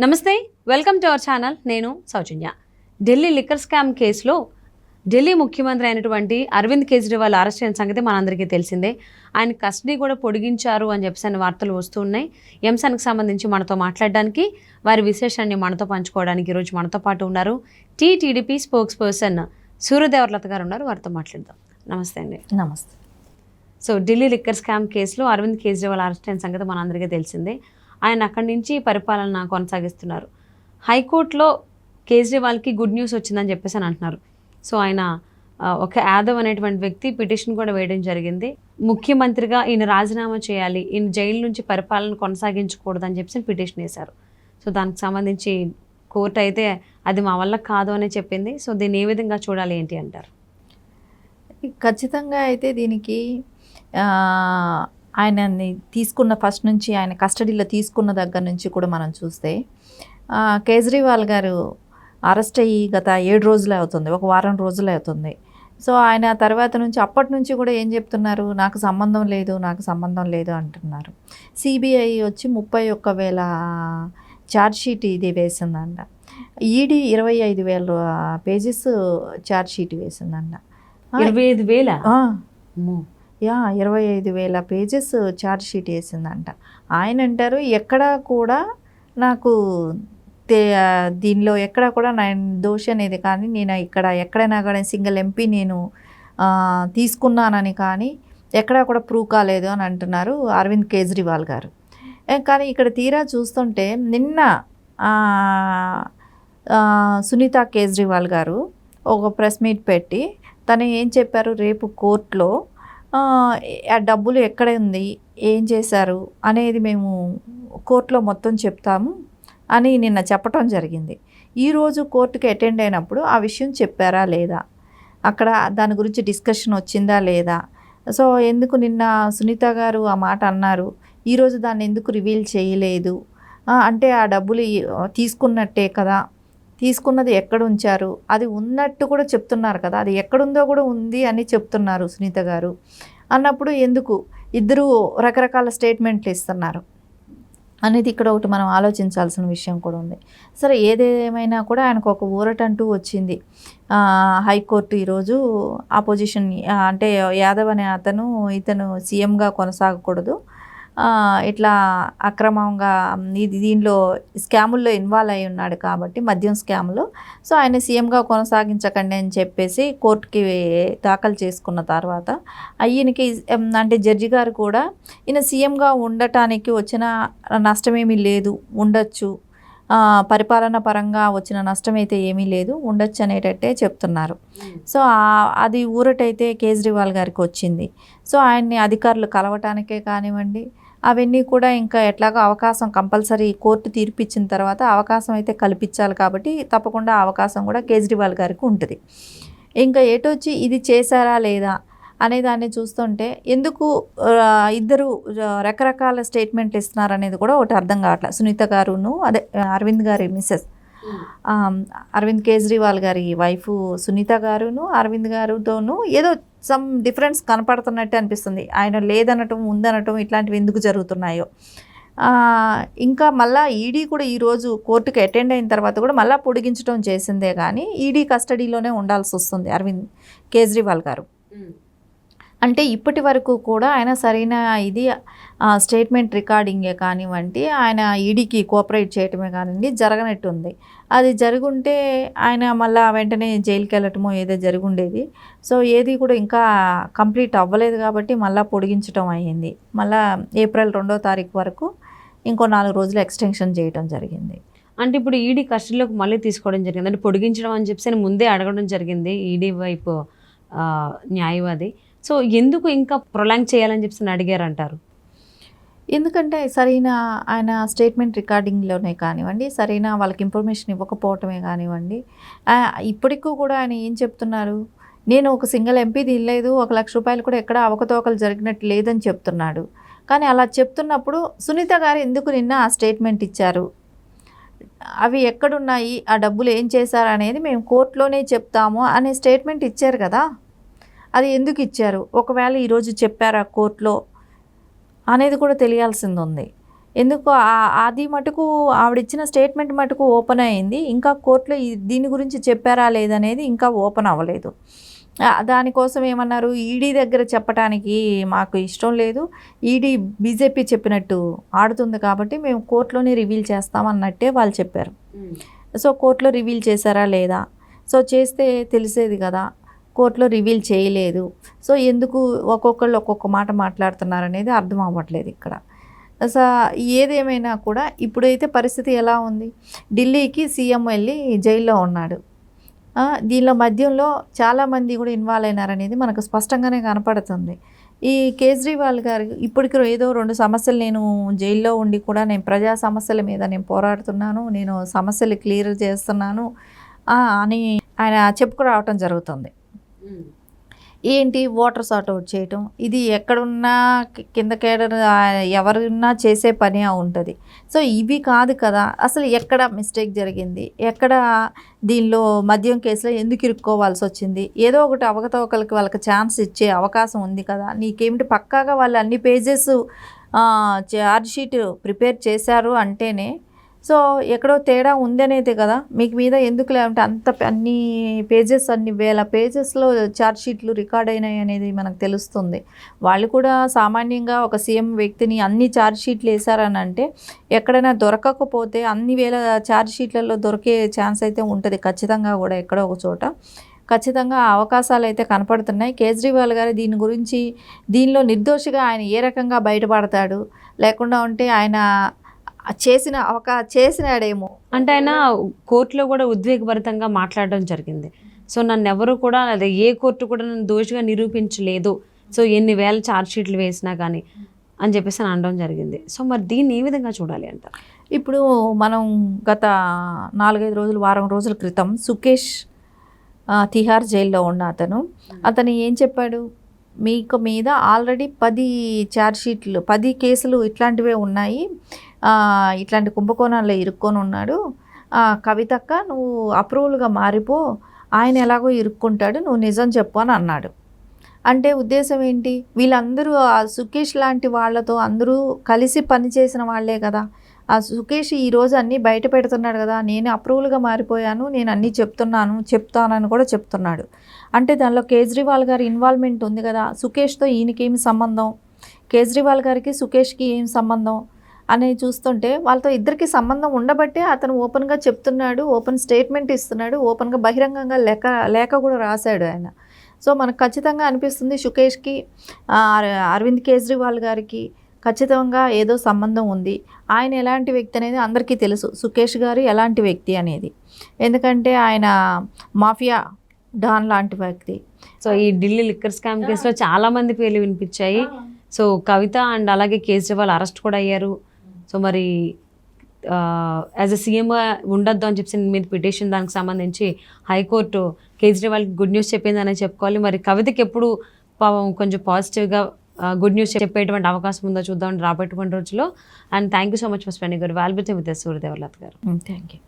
నమస్తే, welcome to our channel. నేను సౌజన్య. Delhi liquor scam కేసులో ఢిల్లీ ముఖ్యమంత్రి అయినటువంటి అరవింద్ కేజ్రీవాల్ అరెస్ట్ అయిన సంగతి మనందరికీ తెలిసిందే. ఆయన కస్టడీ కూడా పొడిగించారు అని చెప్పేసి వార్తలు వస్తూ ఉన్నాయి. ఈ అంశానికి సంబంధించి మనతో మాట్లాడడానికి, వారి విశేషాన్ని మనతో పంచుకోవడానికి ఈరోజు మనతో పాటు ఉన్నారు టీడీపీ స్పోక్స్ పర్సన్ సూర్యదేవర్లత గారు ఉన్నారు. వారితో మాట్లాడదాం. నమస్తే అండి. నమస్తే. సో ఢిల్లీ లిక్కర్ స్కామ్ కేసులో అరవింద్ కేజ్రీవాల్ అరెస్ట్ అయిన సంగతి మనందరికీ తెలిసిందే. ఆయన అక్కడి నుంచి పరిపాలన కొనసాగిస్తున్నారు. హైకోర్టులో కేజ్రీవాల్కి గుడ్ న్యూస్ వచ్చిందని చెప్పేసి అని అంటున్నారు. సో ఆయన ఒక యాదవ్ అనేటువంటి వ్యక్తి పిటిషన్ కూడా వేయడం జరిగింది. ముఖ్యమంత్రిగా ఈయన రాజీనామా చేయాలి, ఈయన జైలు నుంచి పరిపాలన కొనసాగించకూడదని చెప్పేసి పిటిషన్ వేశారు. సో దానికి సంబంధించి కోర్టు అయితే అది మా వల్ల కాదు అని చెప్పింది. సో దీన్ని ఏ విధంగా చూడాలి ఏంటి అంటారు? ఖచ్చితంగా అయితే దీనికి ఆయనని తీసుకున్న ఫస్ట్ నుంచి, ఆయన కస్టడీలో తీసుకున్న దగ్గర నుంచి కూడా మనం చూస్తే కేజ్రీవాల్ గారు అరెస్ట్ అయ్యి గత 7 రోజులే అవుతుంది, ఒక వారం రోజులే అవుతుంది. సో ఆయన తర్వాత నుంచి అప్పటి నుంచి కూడా ఏం చెప్తున్నారు, నాకు సంబంధం లేదు అంటున్నారు. సిబిఐ వచ్చి 31,000 ఛార్జ్షీట్ ఇది వేసిందంట. ఈడీ 25,000 పేజెస్ ఛార్జ్షీట్ వేసిందంట. 25,000 పేజెస్ ఛార్జ్షీట్ వేసిందంట. ఆయన అంటారు, ఎక్కడా కూడా నాకు దీనిలో ఎక్కడా కూడా నేను దోషి అనేది కానీ, నేను ఎక్కడైనా కానీ సింగిల్ ఎంపీ నేను తీసుకున్నానని కానీ ఎక్కడా కూడా ప్రూవ్ కాలేదు అని అంటున్నారు అరవింద్ కేజ్రీవాల్ గారు. కానీ ఇక్కడ తీరా చూస్తుంటే నిన్న సునీత కేజ్రీవాల్ గారు ఒక ప్రెస్ మీట్ పెట్టి తను ఏం చెప్పారు, రేపు కోర్టులో ఆ డబ్బులు ఎక్కడ ఉంది, ఏం చేశారు అనేది మేము కోర్టులో మొత్తం చెప్తాము అని నిన్న చెప్పటం జరిగింది. ఈరోజు కోర్టుకి అటెండ్ అయినప్పుడు ఆ విషయం చెప్పారా లేదా, అక్కడ దాని గురించి డిస్కషన్ వచ్చిందా లేదా, సో ఎందుకు నిన్న సునీత గారు ఆ మాట అన్నారు, ఈరోజు దాన్ని ఎందుకు రివీల్ చేయలేదు అంటే ఆ డబ్బులు తీసుకున్నట్టే కదా, తీసుకున్నది ఎక్కడ ఉంచారు, అది ఉన్నట్టు కూడా చెప్తున్నారు కదా, అది ఎక్కడుందో కూడా ఉంది అని చెప్తున్నారు సునీత గారు అన్నప్పుడు ఎందుకు ఇద్దరు రకరకాల స్టేట్మెంట్లు ఇస్తున్నారు అనేది ఇక్కడ ఒకటి మనం ఆలోచించాల్సిన విషయం కూడా ఉంది. సరే, ఏదేమైనా కూడా ఆయనకు ఒక ఊరటంటూ వచ్చింది. హైకోర్టు ఈరోజు ఆపోజిషన్ అంటే యాదవ్ అనే ఇతను సీఎంగా కొనసాగకూడదు, ఇట్లా అక్రమంగా దీనిలో స్కాముల్లో ఇన్వాల్వ్ అయి ఉన్నాడు కాబట్టి, మద్యం స్కామ్లో, సో ఆయన సీఎంగా కొనసాగించకండి అని చెప్పేసి కోర్టుకి దాఖలు చేసుకున్న తర్వాత ఈయనకి అంటే జడ్జి గారు కూడా ఈయన సీఎంగా ఉండటానికి వచ్చిన నష్టమేమీ లేదు, ఉండొచ్చు, పరిపాలన పరంగా వచ్చిన నష్టమైతే ఏమీ లేదు, ఉండొచ్చు అనేటట్టే చెప్తున్నారు. సో అది ఊరటైతే కేజ్రీవాల్ గారికి వచ్చింది. సో ఆయన్ని అధికారులు కలవటానికే కానివ్వండి, అవన్నీ కూడా ఇంకా ఎట్లాగో అవకాశం కంపల్సరీ కోర్టు తీర్పు ఇచ్చిన తర్వాత అవకాశం అయితే కల్పించాలి కాబట్టి తప్పకుండా అవకాశం కూడా కేజ్రీవాల్ గారికి ఉంటుంది. ఇంకా ఏటొచ్చి ఇది చేశారా లేదా అనే దాన్ని చూస్తుంటే ఎందుకు ఇద్దరు రకరకాల స్టేట్మెంట్లు ఇస్తున్నారు అనేది కూడా ఒకటి అర్థం కావట్లేదు. సునీత గారును, అదే అరవింద్ గారి మిస్సెస్ అరవింద్ కేజ్రీవాల్ గారి వైఫ్ సునీత గారును అరవింద్ గారితోనూ ఏదో సమ్ డిఫరెన్స్ కనపడుతున్నట్టు అనిపిస్తుంది. ఆయన లేదనటం ఉందనటం ఇట్లాంటివి ఎందుకు జరుగుతున్నాయో. ఇంకా మళ్ళీ ఈడీ కూడా ఈరోజు కోర్టుకి అటెండ్ అయిన తర్వాత కూడా మళ్ళీ పొడిగించడం చేసిందే కానీ ఈడీ కస్టడీలోనే ఉండాల్సి వస్తుంది అరవింద్ కేజ్రీవాల్ గారు. అంటే ఇప్పటి వరకు కూడా ఆయన సరైన ఇది స్టేట్మెంట్ రికార్డింగే కానివ్వండి, ఆయన ఈడీకి కోఆపరేట్ చేయటమే కానివ్వండి జరగనట్టుంది. అది జరుగుంటే ఆయన మళ్ళీ వెంటనే జైలుకి వెళ్ళటమో ఏదో జరుగుండేది. సో ఏది కూడా ఇంకా కంప్లీట్ అవ్వలేదు కాబట్టి మళ్ళీ పొడిగించడం అయ్యింది. మళ్ళీ ఏప్రిల్ 2వ తారీఖు వరకు ఇంకో 4 రోజులు ఎక్స్టెన్షన్ చేయడం జరిగింది. అంటే ఇప్పుడు ఈడీ కస్టడీలోకి మళ్ళీ తీసుకోవడం జరిగింది, అంటే పొడిగించడం అని చెప్పేసి ముందే అడగడం జరిగింది ఈడీ వైపు న్యాయవాది. సో ఎందుకు ఇంకా ప్రొలాంగ్ చేయాలని చెప్పి అడిగారంటారు? ఎందుకంటే సరైన ఆయన స్టేట్మెంట్ రికార్డింగ్లోనే కానివ్వండి, సరైన వాళ్ళకి ఇన్ఫర్మేషన్ ఇవ్వకపోవటమే కానివ్వండి, ఇప్పటికీ కూడా ఆయన ఏం చెప్తున్నారు, నేను ఒక సింగిల్ ఎంపీ తీయలేదు, 1,00,000 రూపాయలు కూడా ఎక్కడ అవకతవకలు జరిగినట్టు లేదని చెప్తున్నాడు. కానీ అలా చెప్తున్నప్పుడు సునీత గారు ఎందుకు నిన్న ఆ స్టేట్మెంట్ ఇచ్చారు, అవి ఎక్కడున్నాయి, ఆ డబ్బులు ఏం చేశారు అనేది మేము కోర్టులోనే చెప్తాము అనే స్టేట్మెంట్ ఇచ్చారు కదా, అది ఎందుకు ఇచ్చారు, ఒకవేళ ఈరోజు చెప్పారా కోర్టులో అనేది కూడా తెలియాల్సింది ఉంది. ఎందుకు అది మటుకు ఆవిడిచ్చిన స్టేట్మెంట్ మటుకు ఓపెన్ అయింది. ఇంకా కోర్టులో దీని గురించి చెప్పారా లేదనేది ఇంకా ఓపెన్ అవ్వలేదు. దానికోసం ఏమన్నారు, ఈడీ దగ్గర చెప్పడానికి మాకు ఇష్టం లేదు, ఈడీ బీజేపీ చెప్పినట్టు ఆడుతుంది కాబట్టి మేము కోర్టులోనే రివీల్ చేస్తామన్నట్టే వాళ్ళు చెప్పారు. సో కోర్టులో రివీల్ చేశారా లేదా, సో చేస్తే తెలిసేది కదా, కోర్టులో రివీల్ చేయలేదు. సో ఎందుకు ఒక్కొక్కళ్ళు ఒక్కొక్క మాట మాట్లాడుతున్నారనేది అర్థం అవ్వట్లేదు ఇక్కడ. సో ఏదేమైనా కూడా ఇప్పుడైతే పరిస్థితి ఎలా ఉంది, ఢిల్లీకి సీఎం వెళ్ళి జైల్లో ఉన్నాడు. దీనిలో మధ్యంలో చాలామంది కూడా ఇన్వాల్వ్ అయినారనేది మనకు స్పష్టంగానే కనపడుతుంది. ఈ కేజ్రీవాల్ గారు ఇప్పటికి ఏదో 2 సమస్యలు నేను జైల్లో ఉండి కూడా నేను ప్రజా సమస్యల మీద నేను పోరాడుతున్నాను, నేను సమస్యలు క్లియర్ చేస్తున్నాను అని ఆయన చెప్పుకురావటం జరుగుతుంది. ఏంటి ఓటర్ సార్ట్ అవుట్ చేయటం, ఇది ఎక్కడున్నా కింద కేడర్ ఎవరున్నా చేసే పని ఉంటుంది. సో ఇవి కాదు కదా, అసలు ఎక్కడ మిస్టేక్ జరిగింది, ఎక్కడ దీనిలో మద్యం కేసులో ఎందుకు ఇరుక్కోవాల్సి వచ్చింది, ఏదో ఒకటి అవకతవకలకి వాళ్ళకి ఛాన్స్ ఇచ్చే అవకాశం ఉంది కదా, నీకేమిటి పక్కాగా వాళ్ళు అన్ని పేజెస్ ఛార్జ్ షీట్ ప్రిపేర్ చేశారు అంటేనే సో ఎక్కడో తేడా ఉందనేది కదా, మీకు మీద ఎందుకు లేదంటే అన్ని పేజెస్ అన్ని వేల పేజెస్లో ఛార్జ్ షీట్లు రికార్డ్ అయినాయి అనేది మనకు తెలుస్తుంది. వాళ్ళు కూడా సామాన్యంగా ఒక సీఎం వ్యక్తిని అన్ని ఛార్జ్ షీట్లు వేశారని అంటే ఎక్కడైనా దొరకకపోతే అన్ని వేల ఛార్జ్ షీట్లలో దొరికే ఛాన్స్ అయితే ఉంటుంది ఖచ్చితంగా కూడా, ఎక్కడో ఒక చోట ఖచ్చితంగా అవకాశాలు అయితే కనపడుతున్నాయి. కేజ్రీవాల్ గారు దీని గురించి దీనిలో ఆయన ఏ రకంగా బయటపడతాడు, లేకుండా ఉంటే ఆయన చేసినాడేమో అంటే ఆయన కోర్టులో కూడా ఉద్వేగభరితంగా మాట్లాడడం జరిగింది. సో నన్ను ఎవరు కూడా అదే ఏ కోర్టు కూడా నన్ను దోషిగా నిరూపించలేదు, సో ఎన్ని వేల ఛార్జ్ షీట్లు వేసినా కానీ అని చెప్పేసి అని అనడం జరిగింది. సో మరి దీన్ని ఏ విధంగా చూడాలి అంట? ఇప్పుడు మనం గత 4-5 రోజులు వారం రోజుల క్రితం సుకేష్ తిహార్ జైల్లో ఉన్న అతను ఏం చెప్పాడు, మీకు మీద ఆల్రెడీ 10 ఛార్జ్ షీట్లు 10 కేసులు ఇట్లాంటివే ఉన్నాయి, ఇట్లాంటి కుంభకోణాల్లో ఇరుక్కొని ఉన్నాడు, కవితక్క నువ్వు అప్రూవల్గా మారిపో, ఆయన ఎలాగో ఇరుక్కుంటాడు, నువ్వు నిజం చెప్పు అని అన్నాడు. అంటే ఉద్దేశం ఏంటి, వీళ్ళందరూ ఆ సుకేష్ లాంటి వాళ్ళతో అందరూ కలిసి పనిచేసిన వాళ్ళే కదా, ఆ సుకేష్ ఈరోజు అన్నీ బయట పెడుతున్నాడు కదా, నేను అప్రూవల్గా మారిపోయాను, నేను అన్నీ చెప్తానని కూడా చెప్తున్నాడు. అంటే దానిలో కేజ్రీవాల్ గారి ఇన్వాల్వ్మెంట్ ఉంది కదా, సుకేష్తో ఈయనకేమి సంబంధం, కేజ్రీవాల్ గారికి సుకేష్కి ఏం సంబంధం అనేది చూస్తుంటే వాళ్ళతో ఇద్దరికి సంబంధం ఉండబట్టే అతను ఓపెన్గా చెప్తున్నాడు, ఓపెన్ స్టేట్మెంట్ ఇస్తున్నాడు, ఓపెన్గా బహిరంగంగా లేఖ కూడా రాశాడు ఆయన. సో మనకు ఖచ్చితంగా అనిపిస్తుంది సుకేష్కి అరవింద్ కేజ్రీవాల్ గారికి ఖచ్చితంగా ఏదో సంబంధం ఉంది. ఆయన ఎలాంటి వ్యక్తి అనేది అందరికీ తెలుసు, సుకేష్ గారు ఎలాంటి వ్యక్తి అనేది, ఎందుకంటే ఆయన మాఫియా డాన్ లాంటి వ్యక్తి. సో ఈ ఢిల్లీ లిక్కర్ స్కామ్ కేసులో చాలా మంది పేర్లు వినిపించాయి. సో కవిత అండ్ అలాగే కేజ్రీవాల్ అరెస్ట్ కూడా అయ్యారు. సో మరి యాజ్ ఎ సీఎం ఉండొద్దు అని చెప్పి మీద పిటిషన్ దానికి సంబంధించి హైకోర్టు కేజ్రీవాల్కి గుడ్ న్యూస్ చెప్పిందని చెప్పుకోవాలి. మరి కవితకి ఎప్పుడు కొంచెం పాజిటివ్గా గుడ్ న్యూస్ చెప్పేటువంటి అవకాశం ఉందో చూద్దాం రాబోయేటువంటి రోజుల్లో. And thank you so much for spending your valuable time with us, సూర్యదేవలత గారు. Thank you.